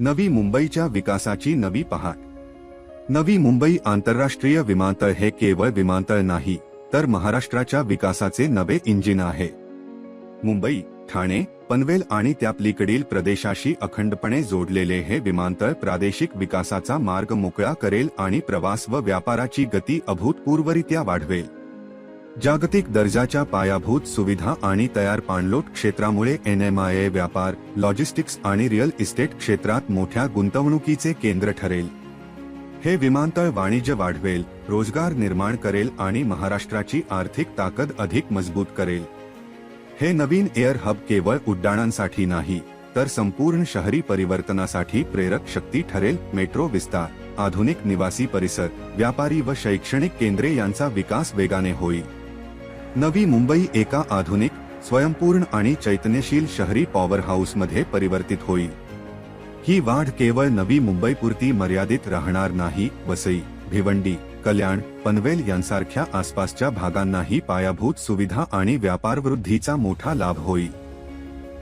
नवी मुंबईच्या विकासाची नवी पहाट. नवी मुंबई आंतरराष्ट्रीय विमानतळ हे केवळ विमानतळ नाही, तर महाराष्ट्राच्या विकासाचे नवे इंजिन आहे. मुंबई, ठाणे, पनवेल आणि त्यापलीकडील प्रदेशाशी अखंडपणे जोडलेले हे विमानतळ प्रादेशिक विकासाचा मार्ग मोकळा करेल आणि प्रवास व व्यापाराची गती अभूतपूर्वरित्या वाढवेल. जागतिक दर्जाच्या पायाभूत सुविधा आणि तयार पाणलोट क्षेत्रामुळे NMIA व्यापार, लॉजिस्टिक्स आणि रिअल इस्टेट क्षेत्रात मोठ्या गुंतवणुकीचे केंद्र ठरेल. हे विमानतळ वाणिज्य वाढवेल, रोजगार निर्माण करेल आणि महाराष्ट्राची आर्थिक ताकद अधिक मजबूत करेल. हे नवीन एअर हब केवळ उड्डाणांसाठी नाही, तर संपूर्ण शहरी परिवर्तनासाठी प्रेरक शक्ती ठरेल. मेट्रो विस्तार, आधुनिक निवासी परिसर, व्यापारी व शैक्षणिक केंद्रे यांचा विकास वेगाने होईल. नवी मुंबई एका आधुनिक, स्वयंपूर्ण आणि चैतन्यशील शहरी पॉवर हाऊसमध्ये परिवर्तित होईल. ही वाढ केवळ नवी मुंबईपुरती मर्यादित राहणार नाही, वसई, भिवंडी, कल्याण, पनवेल यांसारख्या आसपासच्या भागांनाही पायाभूत सुविधा आणि व्यापार वृद्धीचा मोठा लाभ होईल.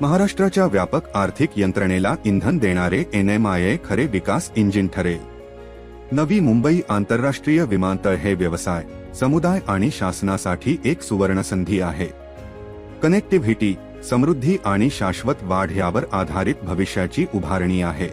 महाराष्ट्राच्या व्यापक आर्थिक यंत्रणेला इंधन देणारे NMIA खरे विकास इंजिन ठरेल. नवी मुंबई आंतरराष्ट्रीय विमानतळ हे व्यवसाय, समुदाय आणि शासनासाठी एक सुवर्णसंधी आहे. कनेक्टिव्हिटी, समृद्धी आणि शाश्वत वाढ यावर आधारित भविष्याची उभारणी आहे.